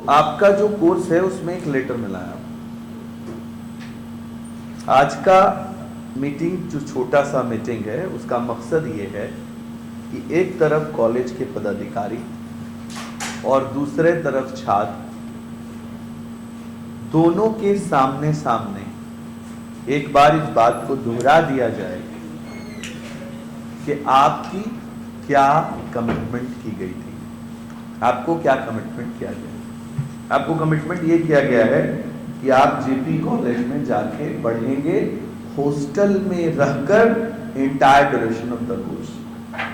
आपका जो कोर्स है उसमें एक लेटर मिला है। आज का मीटिंग जो छोटा सा मीटिंग है उसका मकसद ये है कि एक तरफ कॉलेज के पदाधिकारी और दूसरे तरफ छात्र दोनों के सामने सामने एक बार इस बात को दोहरा दिया जाए कि आपकी क्या कमिटमेंट की गई थी, आपको क्या कमिटमेंट किया गया। आपको कमिटमेंट ये किया गया है कि आप जेपी कॉलेज में जाके पढ़ेंगे, हॉस्टल में रहकर entire duration of the course,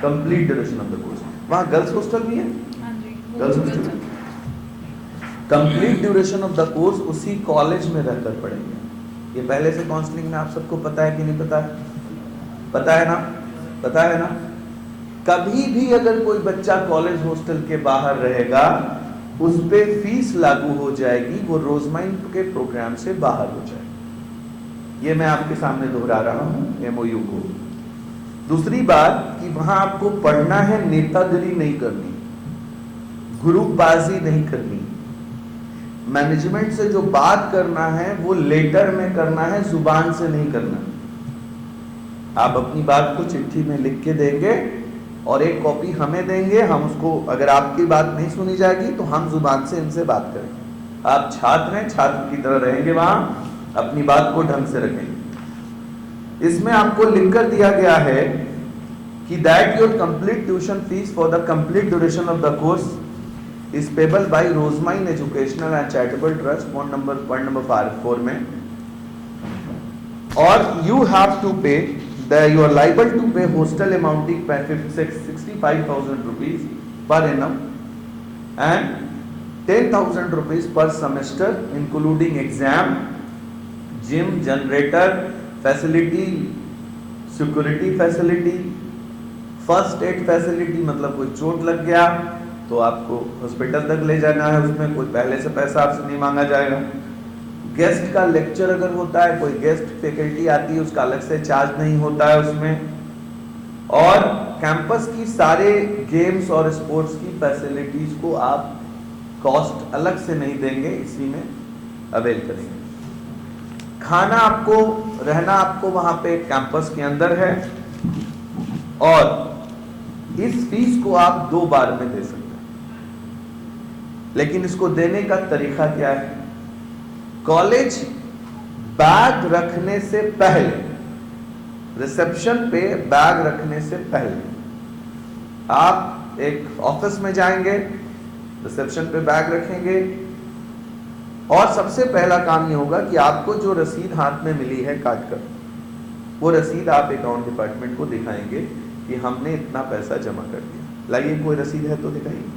complete duration of the course. वहां गर्ल्स हॉस्टल भी है, girls hostel, complete duration of the course उसी कॉलेज में रहकर पढ़ेंगे। ये पहले से काउंसलिंग में आप सबको पता है कि नहीं पता है? पता है ना? पता है ना? कभी भी अगर कोई बच्चा कॉलेज हॉस्टल के बाहर रहेगा उस पे फीस लागू हो जाएगी, वो रोजमाइन के प्रोग्राम से बाहर हो जाएगी। ये मैं आपके सामने दोहरा रहा हूं एमओयू को। दूसरी बात कि वहां आपको पढ़ना है, नेतागिरी नहीं करनी, ग्रुपबाजी नहीं करनी, मैनेजमेंट से जो बात करना है वो लेटर में करना है, जुबान से नहीं करना। आप अपनी बात को चिट्ठी में लिख के देंगे और एक कॉपी हमें देंगे, हम उसको, अगर आपकी बात नहीं सुनी जाएगी तो हम जुबान से इनसे बात करेंगे। आप छात्र हैं, छात्र की तरह रहेंगे, वहां अपनी बात को ढंग से रखेंगे। इसमें आपको लिखकर दिया गया है कि that your complete tuition fees for the complete duration of the course is payable by Rosemine Educational and Charitable Trust, point number 4 में, और you have to pay you are liable to pay hostel amounting 65,000 rupees per annum and 10,000 rupees per semester including exam, gym, generator facility, security facility, first aid facility, मतलब कोई चोट लग गया तो आपको hospital तक ले जाना है, उसमें कोई पहले से पैसा आपसे नहीं मांगा जाएगा। गेस्ट का लेक्चर अगर होता है, कोई गेस्ट फैकल्टी आती है, उसका अलग से चार्ज नहीं होता है उसमें। और कैंपस की सारे गेम्स और स्पोर्ट्स की फैसिलिटीज को आप कॉस्ट अलग से नहीं देंगे, इसी में अवेल करेंगे। खाना आपको, रहना आपको वहां पे कैंपस के अंदर है और इस फीस को आप 2 बार में दे सकते हैं। लेकिन इसको देने का तरीका क्या है? कॉलेज बैग रखने से पहले, रिसेप्शन पे बैग रखने से पहले आप एक ऑफिस में जाएंगे, रिसेप्शन पे बैग रखेंगे और सबसे पहला काम ये होगा कि आपको जो रसीद हाथ में मिली है काट कर, वो रसीद आप अकाउंट डिपार्टमेंट को दिखाएंगे कि हमने इतना पैसा जमा कर दिया। लाइए कोई रसीद है तो दिखाइए।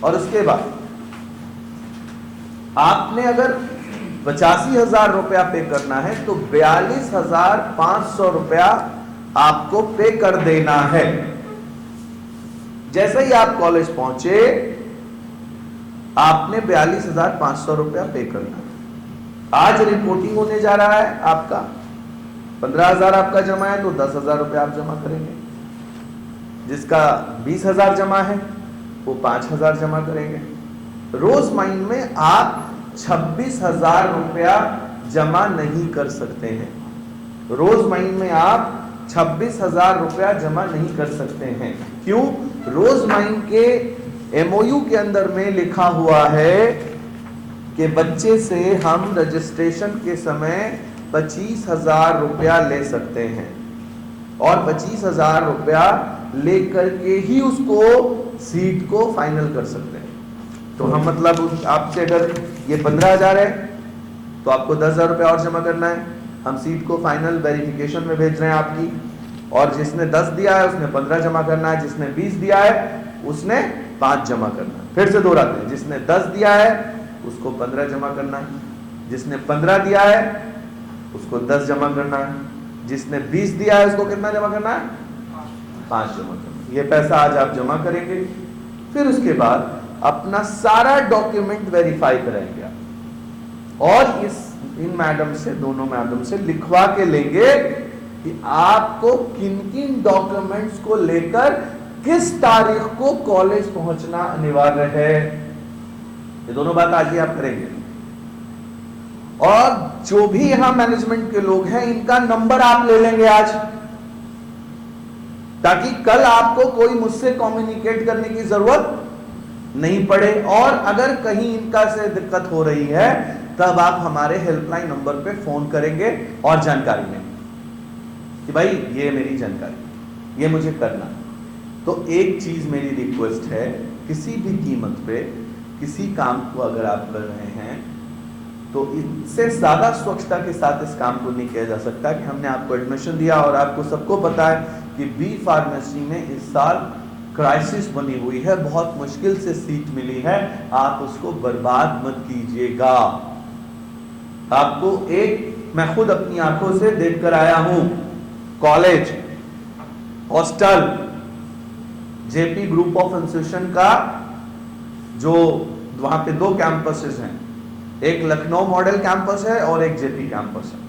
और उसके बाद आपने अगर 85,000 रुपया पे करना है तो 42,500 रुपया आपको पे कर देना है। जैसे ही आप कॉलेज पहुंचे आपने 42,500 रुपया पे करना है। आज रिपोर्टिंग होने जा रहा है आपका, 15,000 आपका जमा है तो 10,000 रुपया आप जमा करेंगे। जिसका 20,000 जमा है वो 5,000 जमा करेंगे। रोज माइन में आप 26,000 रुपया जमा नहीं कर सकते हैं। रोज माइन में आप 26,000 रुपया जमा नहीं कर सकते हैं। क्यों? रोज माइन के एमओयू के अंदर में लिखा हुआ है कि बच्चे से हम रजिस्ट्रेशन के समय 25,000 रुपया ले सकते हैं और 25,000 रुपया लेकर के ही उसको सीट को फाइनल कर सकते हैं। तो हम मतलब आपसे अगर ये 15,000 है तो आपको 10,000 रुपया और जमा करना है। हम सीट को फाइनल वेरिफिकेशन में भेज रहे हैं आपकी, और जिसने 10 दिया है उसने 15 जमा करना है, जिसने 20 दिया है उसने 5 जमा करना है। फिर से दोहराते हैं, जिसने 10 दिया है उसको 15 जमा करना है, जिसने 15 दिया है उसको 10 जमा करना है, जिसने 20 दिया है उसको कितना जमा करना है? 5 जमा करना है। ये पैसा आज आप जमा करेंगे, फिर उसके बाद अपना सारा डॉक्यूमेंट वेरीफाई कराएंगे आप और इन मैडम से, दोनों मैडम से लिखवा के लेंगे कि आपको किन किन डॉक्यूमेंट्स को लेकर किस तारीख को कॉलेज पहुंचना अनिवार्य है। ये दोनों बात आज ही आप करेंगे। और जो भी यहां मैनेजमेंट के लोग हैं, इनका नंबर आप ले लेंगे आज, ताकि कल आपको कोई मुझसे कम्युनिकेट करने की जरूरत नहीं पड़े। और अगर कहीं इनका से दिक्कत हो रही है, तब आप हमारे हेल्पलाइन नंबर पे फोन करेंगे और जानकारी लेंगे कि भाई ये मेरी जानकारी, ये मुझे करना। तो एक चीज मेरी रिक्वेस्ट है, किसी भी कीमत पे किसी काम को अगर आप कर रहे हैं, तो इससे ज्यादा स्वच्छता के साथ इस काम को नहीं किया जा सकता कि हमने आपको एडमिशन दिया और आपको सबको पता है कि बी फार्मेसी में इस साल क्राइसिस बनी हुई है, बहुत मुश्किल से सीट मिली है, आप उसको बर्बाद मत कीजिएगा। आपको मैं खुद अपनी आंखों से देखकर आया हूं, college, hostel, JP group of institution का जो वहां पे 2 कैंपसेस हैं, एक लखनऊ मॉडल कैंपस है और एक जेपी कैंपस है।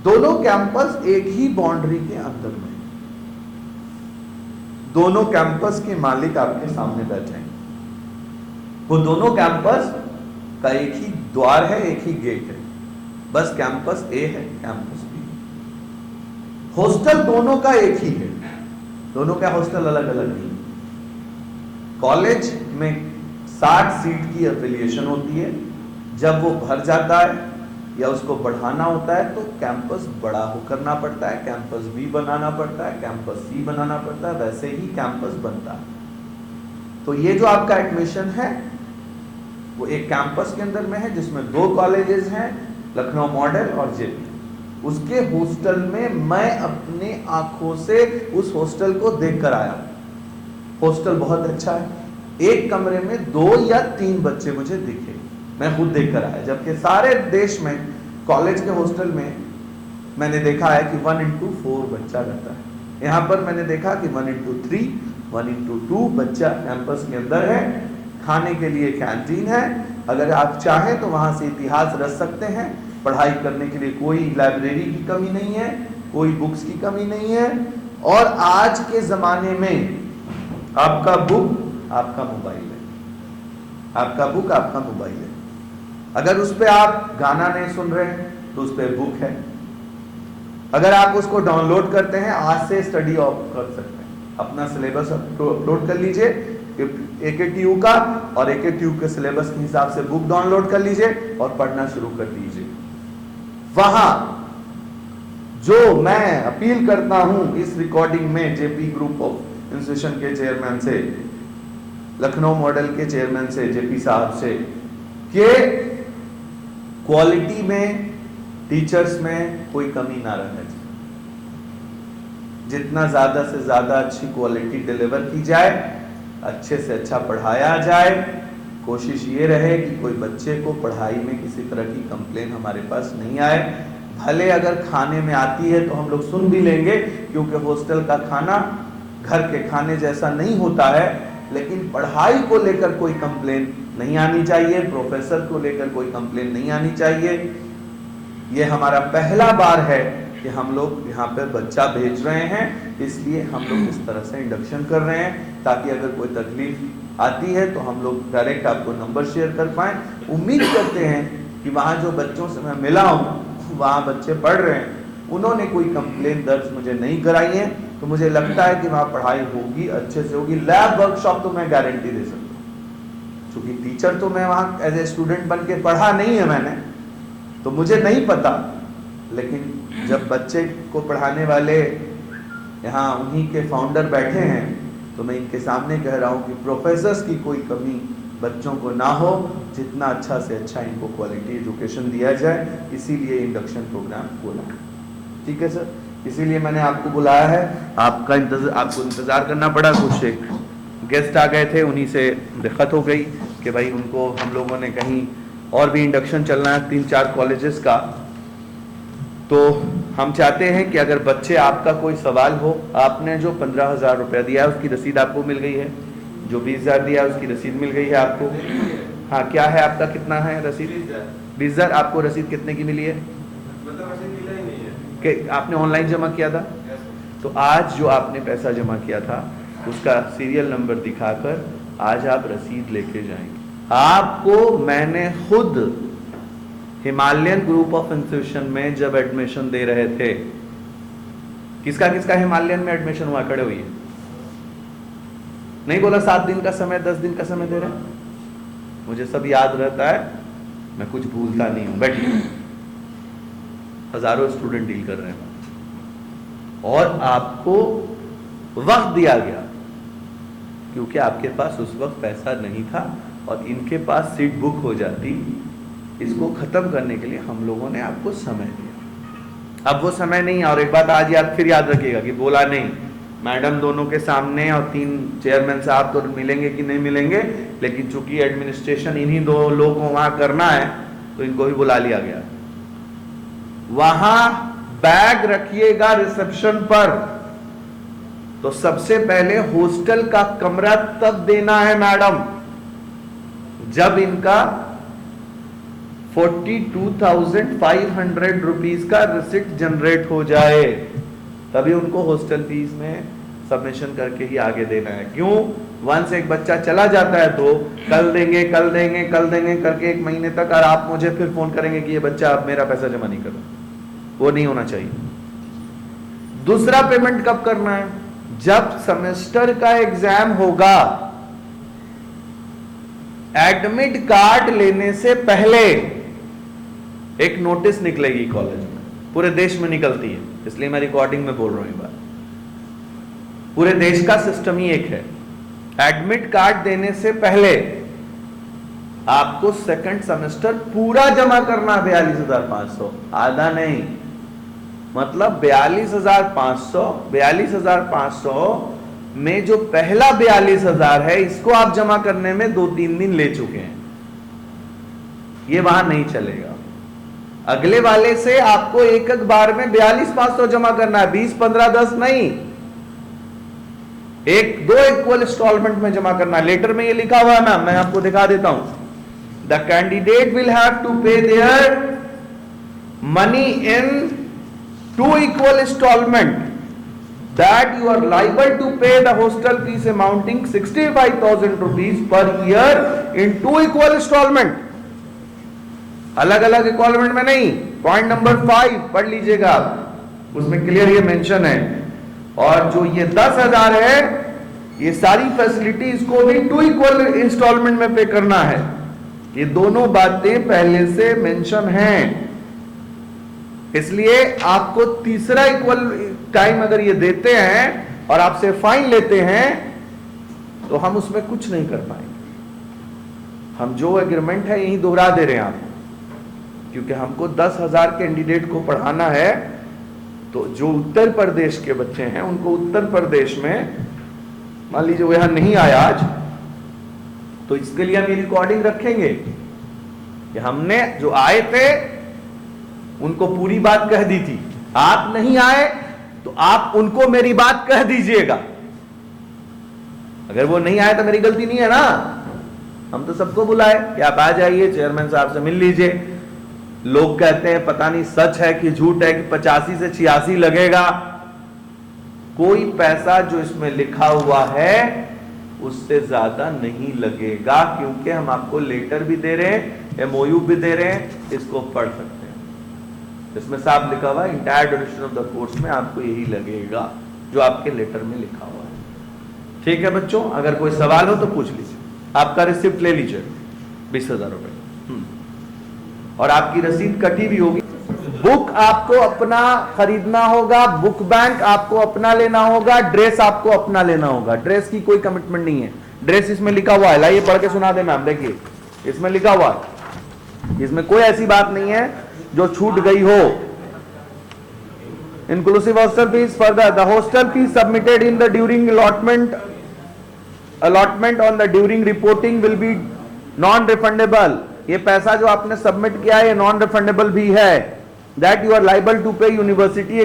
दोनों कैंपस एक ही बाउंड्री के अंदर में, दोनों कैंपस के मालिक आपके सामने बैठे हैं। वो दोनों कैंपस का एक ही द्वार है, एक ही गेट है, बस कैंपस ए है, कैंपस बी। हॉस्टल दोनों का एक ही है, दोनों का हॉस्टल अलग अलग नहीं। कॉलेज में 60 सीट की एफिलिएशन होती है, जब वो भर जाता है या उसको बढ़ाना होता है तो कैंपस बड़ा हो करना पड़ता है, कैंपस बी बनाना पड़ता है, कैंपस सी बनाना पड़ता है, वैसे ही कैंपस बनता है। तो ये जो आपका एडमिशन है वो एक कैंपस के अंदर में है, जिसमें 2 कॉलेजेस हैं, लखनऊ मॉडल और जेपी। उसके हॉस्टल में मैं अपने आंखों से उस हॉस्टल को देख कर आया। हॉस्टल बहुत अच्छा है, एक कमरे में 2 या 3 बच्चे मुझे दिखे, मैं खुद देख कर आया। जबकि सारे देश में कॉलेज के हॉस्टल में मैंने देखा है कि 1:4 बच्चा रहता है, यहाँ पर मैंने देखा कि 1:3, 1:2 बच्चा कैंपस के अंदर है। खाने के लिए कैंटीन है, अगर आप चाहें तो वहां से इतिहास रच सकते हैं। पढ़ाई करने के लिए कोई लाइब्रेरी की कमी नहीं है, कोई बुक्स की कमी नहीं है। और आज के जमाने में आपका बुक आपका मोबाइल है, आपका बुक आपका मोबाइल है। अगर उस पर आप गाना नहीं सुन रहे हैं तो उस पर बुक है। अगर आप उसको डाउनलोड करते हैं, आज से स्टडी ऑफ कर सकते हैं, अपना सिलेबस अपलोड कर लीजिए AKTU का, और AKTU के सिलेबस के हिसाब से बुक डाउनलोड कर लीजिए और पढ़ना शुरू कर दीजिए। वहां जो मैं अपील करता हूं इस रिकॉर्डिंग में जेपी ग्रुप ऑफ इंस्टीट्यूशन के चेयरमैन से, लखनऊ मॉडल के चेयरमैन से, जेपी साहब से, कि क्वालिटी में, टीचर्स में कोई कमी ना रहने चाहिए। जितना ज्यादा से ज्यादा अच्छी क्वालिटी डिलीवर की जाए, अच्छे से अच्छा पढ़ाया जाए। कोशिश ये रहे कि कोई बच्चे को पढ़ाई में किसी तरह की कंप्लेन हमारे पास नहीं आए। भले अगर खाने में आती है तो हम लोग सुन भी लेंगे, क्योंकि हॉस्टल का खाना घर के खाने जैसा नहीं होता है। लेकिन पढ़ाई को लेकर कोई कंप्लेन नहीं आनी चाहिए, प्रोफेसर को लेकर कोई कंप्लेन नहीं आनी चाहिए। ये हमारा पहला बार है कि हम लोग यहाँ पर बच्चा भेज रहे हैं, इसलिए हम लोग इस तरह से इंडक्शन कर रहे हैं, ताकि अगर कोई तकलीफ आती है तो हम लोग डायरेक्ट आपको नंबर शेयर कर पाएं। उम्मीद करते हैं कि वहाँ जो बच्चों से मैं मिला हूँ, वहाँ बच्चे पढ़ रहे हैं, उन्होंने कोई कंप्लेन दर्ज मुझे नहीं कराई है। तो मुझे लगता है कि वहाँ पढ़ाई होगी, अच्छे से होगी। लैब वर्कशॉप तो मैं गारंटी दे सकता हूँ, क्योंकि टीचर तो मैं वहाँ एज ए स्टूडेंट बन के पढ़ा नहीं है मैंने, तो मुझे नहीं पता। लेकिन जब बच्चे को पढ़ाने वाले यहाँ उन्हीं के फाउंडर बैठे हैं, तो मैं इनके सामने कह रहा हूँ कि प्रोफेसर्स की कोई कमी बच्चों को ना हो, जितना अच्छा से अच्छा इनको क्वालिटी एजुकेशन दिया जाए, इसीलिए इंडक्शन प्रोग्राम बोला। ठीक है सर, इसीलिए मैंने आपको बुलाया है। आपको इंतज़ार करना पड़ा, कुछ एक गेस्ट आ गए थे, उन्हीं से दिक्कत हो गई कि भाई उनको हम लोगों ने कहीं और भी इंडक्शन चलना है 3-4 कॉलेजेस का। तो हम चाहते हैं कि अगर बच्चे आपका कोई सवाल हो, आपने जो 15,000 रुपया दिया है उसकी रसीद आपको मिल गई है, जो 20,000 दिया है उसकी रसीद मिल गई है आपको। हाँ, क्या है आपका, कितना है रसीद? 20,000। आपको रसीद कितने की मिली है? मतलब रसीद मिला ही नहीं है कि आपने ऑनलाइन जमा किया था? तो आज जो आपने पैसा जमा किया था उसका सीरियल नंबर दिखाकर आज आप रसीद लेके जाएंगे। आपको मैंने खुद हिमालयन ग्रुप ऑफ इंस्टीट्यूशन में जब एडमिशन दे रहे थे, किसका किसका हिमालयन में एडमिशन हुआ? खड़े हुई है। नहीं बोला 7 दिन का समय, 10 दिन का समय दे रहे हैं। मुझे सब याद रहता है, मैं कुछ भूलता नहीं हूं। बैठिए, हजारों स्टूडेंट डील कर रहे हैं और आपको वक्त दिया गया क्योंकि आपके पास उस वक्त पैसा नहीं था और इनके पास सीट बुक हो जाती। इसको खत्म करने के लिए हम लोगों ने आपको समय दिया। अब वो समय नहीं है। और एक बात आज फिर याद रखिएगा कि बोला नहीं, मैडम दोनों के सामने और 3 चेयरमैन साहब तो मिलेंगे कि नहीं मिलेंगे, लेकिन चूंकि एडमिनिस्ट्रेशन इन्हीं 2 लोगों को वहां करना है तो इनको भी बुला लिया गया। वहां बैग रखिएगा रिसेप्शन पर। तो सबसे पहले हॉस्टल का कमरा तब देना है मैडम जब इनका 42,500 रुपीज का रिसिप्ट जनरेट हो जाए, तभी उनको हॉस्टल फीस में सबमिशन करके ही आगे देना है। क्यों? वंस एक बच्चा चला जाता है तो कल देंगे कल देंगे कल देंगे करके 1 महीने तक, और आप मुझे फिर फोन करेंगे कि ये बच्चा अब मेरा पैसा जमा नहीं कर रहा। वो नहीं होना चाहिए। दूसरा पेमेंट कब करना है? जब सेमेस्टर का एग्जाम होगा। एडमिट कार्ड लेने से पहले एक नोटिस निकलेगी कॉलेज में, पूरे देश में निकलती है, इसलिए मैं रिकॉर्डिंग में बोल रहा हूं ये बात। पूरे देश का सिस्टम ही एक है। एडमिट कार्ड देने से पहले आपको सेकंड सेमेस्टर पूरा जमा करना 42,500, आधा नहीं। मतलब 42,500 में जो पहला 42,000 है इसको आप जमा करने में 2-3 दिन ले चुके हैं। ये वहां नहीं चलेगा। अगले वाले से आपको एक बार में 42,500 जमा करना है, 20, 15, 10 नहीं, 1-2 इक्वल इंस्टॉलमेंट में जमा करना है। लेटर में ये लिखा हुआ है मैम, मैं आपको दिखा देता हूं। The candidate will have to pay their money in 2 equal instalment that you are liable to pay the hostel fees amounting 65,000 rupees per year in 2 equal installment। अलग अलग इंस्टॉलमेंट में नहीं। पॉइंट नंबर 5 पढ़ लीजिएगा आप, उसमें क्लियर ये mention है। और जो ये 10,000 है, ये सारी फैसिलिटी इसको भी 2 इक्वल इंस्टॉलमेंट में पे करना है। ये दोनों बातें पहले से मेंशन हैं, इसलिए आपको तीसरा इक्वल टाइम अगर ये देते हैं और आपसे फाइन लेते हैं तो हम उसमें कुछ नहीं कर पाएंगे। हम जो एग्रीमेंट है यही दोहरा दे रहे हैं आपको, क्योंकि हमको 10,000 कैंडिडेट को पढ़ाना है। तो जो उत्तर प्रदेश के बच्चे हैं उनको उत्तर प्रदेश में, मान लीजिए वो यहां नहीं आया आज, तो इसके लिए हम ये रिकॉर्डिंग रखेंगे कि हमने जो आए थे उनको पूरी बात कह दी थी। आप नहीं आए तो आप उनको मेरी बात कह दीजिएगा। अगर वो नहीं आए तो मेरी गलती नहीं है ना। हम तो सबको बुलाए कि आप आ जाइए, चेयरमैन साहब से मिल लीजिए। लोग कहते हैं पता नहीं सच है कि झूठ है कि 85 से 86 लगेगा। कोई पैसा जो इसमें लिखा हुआ है उससे ज्यादा नहीं लगेगा, क्योंकि हम आपको लेटर भी दे रहे हैं, एमओयू भी दे रहे हैं, इसको पढ़ सकते हैं। इसमें साफ लिखा हुआ है entire duration of the course में आपको यही लगेगा जो आपके लेटर में लिखा हुआ है। ठीक है बच्चों, अगर कोई सवाल हो तो पूछ लीजिए। आपका रिसिप्ट ले लीजिए 20,000 रुपए, और आपकी रसीद कटी भी होगी। बुक आपको अपना खरीदना होगा, बुक बैंक आपको अपना लेना होगा, ड्रेस आपको अपना लेना होगा। ड्रेस की कोई कमिटमेंट नहीं है। ड्रेस इसमें लिखा हुआ है, लाइए पढ़ के सुना दे मैम। देखिए इसमें लिखा हुआ है, इसमें कोई ऐसी बात नहीं है जो छूट गई हो। Inclusive hostel fees further the hostel fees submitted in the during allotment on the during reporting will be non refundable. ये पैसा जो आपने सबमिट किया है ये नॉन रिफंडेबल भी है। That you are liable to pay university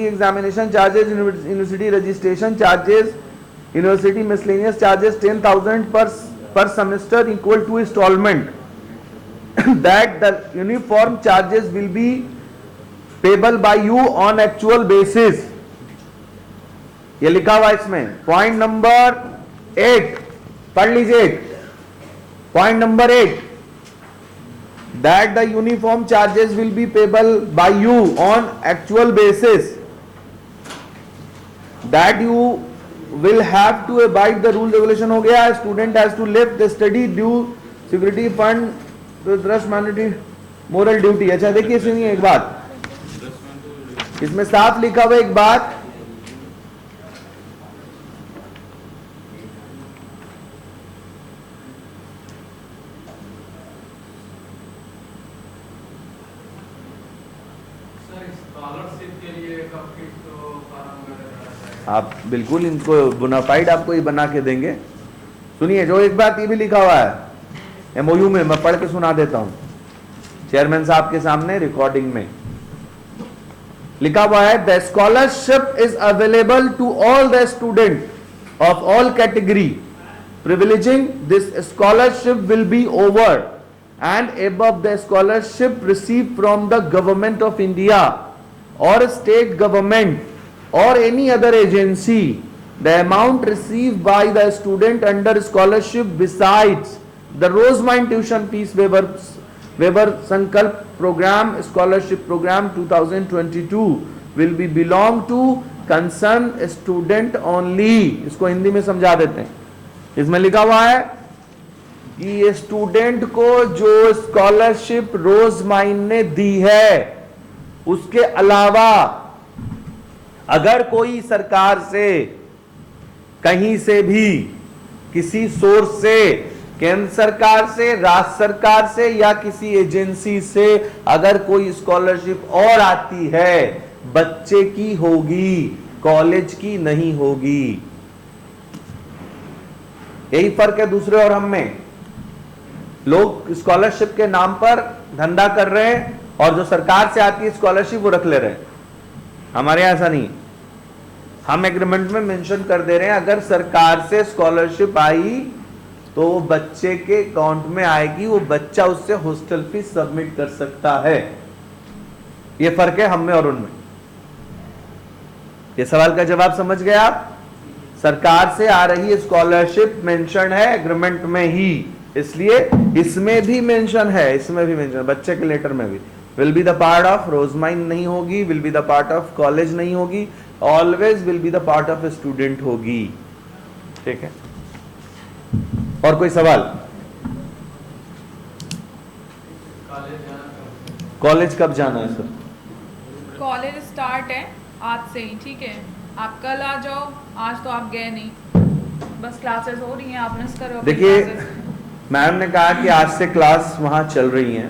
examination charges, university registration charges, university miscellaneous charges 10,000 per semester equal to installment that the uniform charges will be payable by you on actual basis। ये लिखा हुआ इसमें। Point number 8 पढ़ लीजिए, point number 8, that the uniform charges will be payable by you on actual basis, that you will have to abide the rule regulation। हो गया, student has to live the study due security fund with trust mandatory moral duty। अच्छा देखिए सुनिए एक बात, इसमें साफ लिखा हुआ एक बात, आप बिल्कुल इनको बोनाफाइड आपको ये बना के देंगे। सुनिए, जो एक बात ये भी लिखा हुआ है एमओयू में, मैं पढ़ के सुना देता हूं चेयरमैन साहब के सामने, रिकॉर्डिंग में लिखा हुआ है, the scholarship is available to all the student of all category, privileging this scholarship will be over and above the scholarship received from the government of India or state government or any other agency, the amount received by the student under scholarship besides the Rosemine tuition fees waiver Sankalp program scholarship program 2022 will be belong to concerned student only। इसको हिंदी में समझा देते हैं, इसमें लिखा हुआ है कि ये स्टूडेंट को जो स्कॉलरशिप रोजमाइन ने दी है, उसके अलावा अगर कोई सरकार से कहीं से भी किसी सोर्स से, केंद्र सरकार से, राज्य सरकार से या किसी एजेंसी से अगर कोई स्कॉलरशिप और आती है, बच्चे की होगी, कॉलेज की नहीं होगी। यही फर्क है दूसरे और हम में। लोग स्कॉलरशिप के नाम पर धंधा कर रहे हैं और जो सरकार से आती है स्कॉलरशिप वो रख ले रहे हैं। हमारे यहां ऐसा नहीं, हम एग्रीमेंट में मेंशन कर दे रहे हैं अगर सरकार से स्कॉलरशिप आई तो वो बच्चे के अकाउंट में आएगी, वो बच्चा उससे हॉस्टल फीस सबमिट कर सकता है। ये फर्क है हम में और उनमें। ये सवाल का जवाब समझ गए आप? सरकार से आ रही स्कॉलरशिप मेंशन है एग्रीमेंट में ही, इसलिए इसमें भी मेंशन है, इसमें भी मेंशन, बच्चे के लेटर में भी will be the part of रोजमाइन नहीं होगी, will be the part of college नहीं होगी, always will be the part of student होगी। ठीक है, और कोई सवाल? कॉलेज कब जाना है सर? कॉलेज स्टार्ट है आज से ही, ठीक है। आप कल आ जाओ, आज तो आप गए नहीं, बस क्लासेस हो रही हैं, आप मिस करो। देखिए मैम ने कहा कि आज से क्लास वहां चल रही हैं,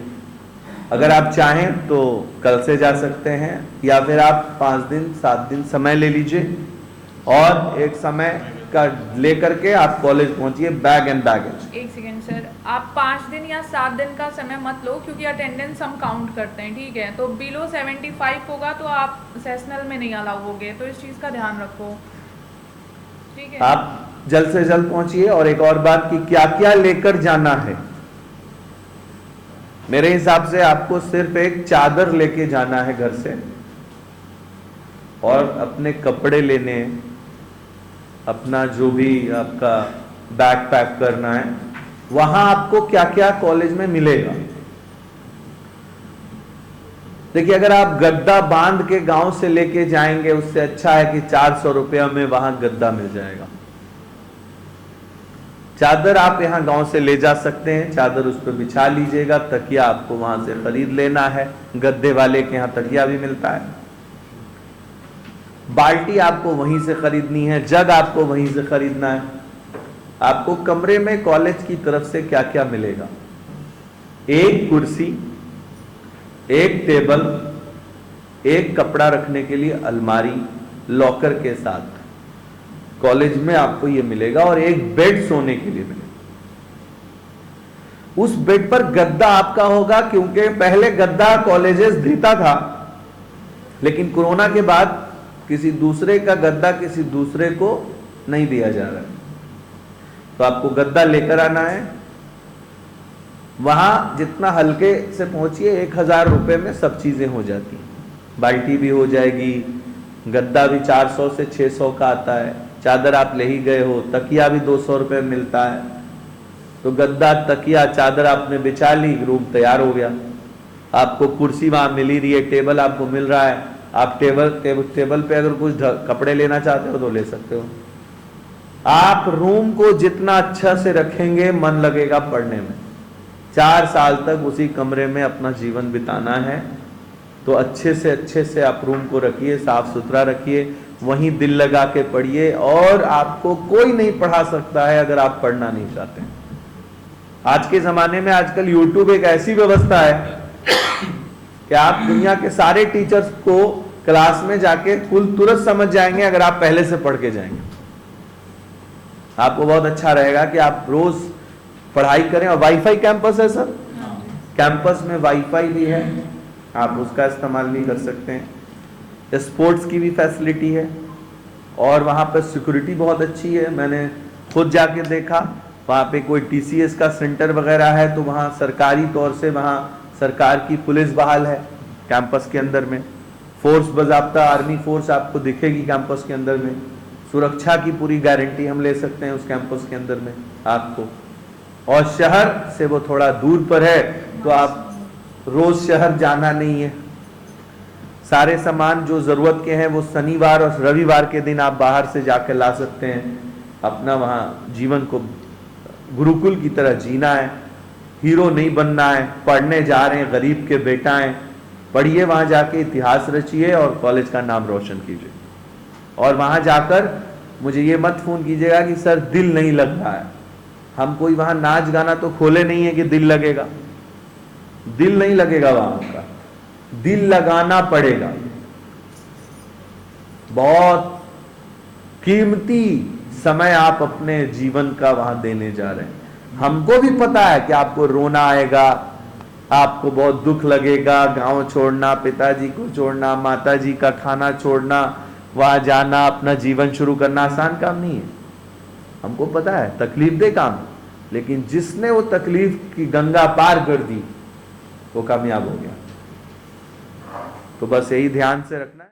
अगर आप चाहें तो कल से जा सकते हैं या फिर आप 5 दिन 7 दिन समय ले लीजिए और एक समय का लेकर के आप कॉलेज पहुंचिए बैग एंड बैगेज। एक सेकेंड सर, आप 5 दिन या 7 दिन का समय मत लो क्योंकि अटेंडेंस हम काउंट करते हैं, ठीक है। तो बिलो 75 होगा तो आप सेशनल में नहीं अलाउ होगे, तो इस चीज़ का ध्यान रखो, ठीक है। आप जल्द से जल्द पहुंचिए। और एक और बात कि क्या क्या लेकर जाना है, मेरे हिसाब से आपको सिर्फ एक चादर लेके जाना है घर से और अपने कपड़े लेने, अपना जो भी आपका बैग पैक करना है। वहां आपको क्या क्या कॉलेज में मिलेगा, देखिए अगर आप गद्दा बांध के गांव से लेके जाएंगे उससे अच्छा है कि 400 रुपया में वहां गद्दा मिल जाएगा। चादर आप यहां गांव से ले जा सकते हैं, चादर उस पर बिछा लीजिएगा। तकिया आपको वहां से खरीद लेना है, गद्दे वाले के यहां तकिया भी मिलता है। बाल्टी आपको वहीं से खरीदनी है, जग आपको वहीं से खरीदना है। आपको कमरे में कॉलेज की तरफ से क्या क्या मिलेगा, एक कुर्सी, एक टेबल, एक कपड़ा रखने के लिए अलमारी लॉकर के साथ कॉलेज में आपको यह मिलेगा, और एक बेड सोने के लिए मिलेगा। उस बेड पर गद्दा आपका होगा, क्योंकि पहले गद्दा कॉलेजेस देता था, लेकिन कोरोना के बाद किसी दूसरे का गद्दा किसी दूसरे को नहीं दिया जा रहा है, तो आपको गद्दा लेकर आना है। वहां जितना हल्के से पहुंचिए, 1000 रुपए में सब चीजें हो जाती हैं। बाल्टी भी हो जाएगी, गद्दा भी 400 से 600 का आता है, चादर आप ले ही गए हो, तकिया भी 200 रुपये मिलता है, तो गद्दा तकिया चादर आपने बिछा ली, रूम तैयार हो गया। आपको कुर्सी वहां मिल ही रही है, टेबल आपको मिल रहा है, आप टेबल पे अगर कुछ कपड़े लेना चाहते हो तो ले सकते हो। आप रूम को जितना अच्छा से रखेंगे मन लगेगा पढ़ने में। 4 साल तक उसी कमरे में अपना जीवन बिताना है, तो अच्छे से आप रूम को रखिए, साफ सुथरा रखिए, वहीं दिल लगा के पढ़िए, और आपको कोई नहीं पढ़ा सकता है अगर आप पढ़ना नहीं चाहते। आज के जमाने में आजकल यूट्यूब एक ऐसी व्यवस्था है कि आप दुनिया के सारे टीचर्स को क्लास में जाके कुल तुरंत समझ जाएंगे अगर आप पहले से पढ़ के जाएंगे। आपको बहुत अच्छा रहेगा कि आप रोज पढ़ाई करें। और वाईफाई कैंपस है सर, कैंपस में वाईफाई भी है, आप उसका इस्तेमाल भी कर सकते हैं। स्पोर्ट्स की भी फैसिलिटी है, और वहाँ पर सिक्योरिटी बहुत अच्छी है। मैंने खुद जाके देखा, वहाँ पे कोई TCS का सेंटर वगैरह है तो वहाँ सरकारी तौर से वहाँ सरकार की पुलिस बहाल है कैंपस के अंदर में। फोर्स बाज़ाब्ता आर्मी फोर्स आपको दिखेगी कैंपस के अंदर में। सुरक्षा की पूरी गारंटी हम ले सकते हैं उस कैंपस के अंदर में आपको। और शहर से वो थोड़ा दूर पर है, तो आप रोज शहर जाना नहीं है। सारे सामान जो जरूरत के हैं वो शनिवार और रविवार के दिन आप बाहर से जाकर ला सकते हैं। अपना वहाँ जीवन को गुरुकुल की तरह जीना है, हीरो नहीं बनना है। पढ़ने जा रहे हैं, गरीब के बेटा हैं, पढ़िए, वहाँ जाके इतिहास रचिए और कॉलेज का नाम रोशन कीजिए। और वहाँ जाकर मुझे ये मत फोन कीजिएगा कि सर दिल नहीं लग रहा है। हम कोई वहाँ नाच गाना तो खोले नहीं है कि दिल लगेगा, दिल नहीं लगेगा वहाँ का, दिल लगाना पड़ेगा। बहुत कीमती समय आप अपने जीवन का वहां देने जा रहे हैं। हमको भी पता है कि आपको रोना आएगा, आपको बहुत दुख लगेगा, गांव छोड़ना, पिताजी को छोड़ना, माताजी का खाना छोड़ना, वहां जाना, अपना जीवन शुरू करना आसान काम नहीं है। हमको पता है तकलीफ दे काम, लेकिन जिसने वो तकलीफ की गंगा पार कर दी वो कामयाब हो गया। तो बस यही ध्यान से रखना है।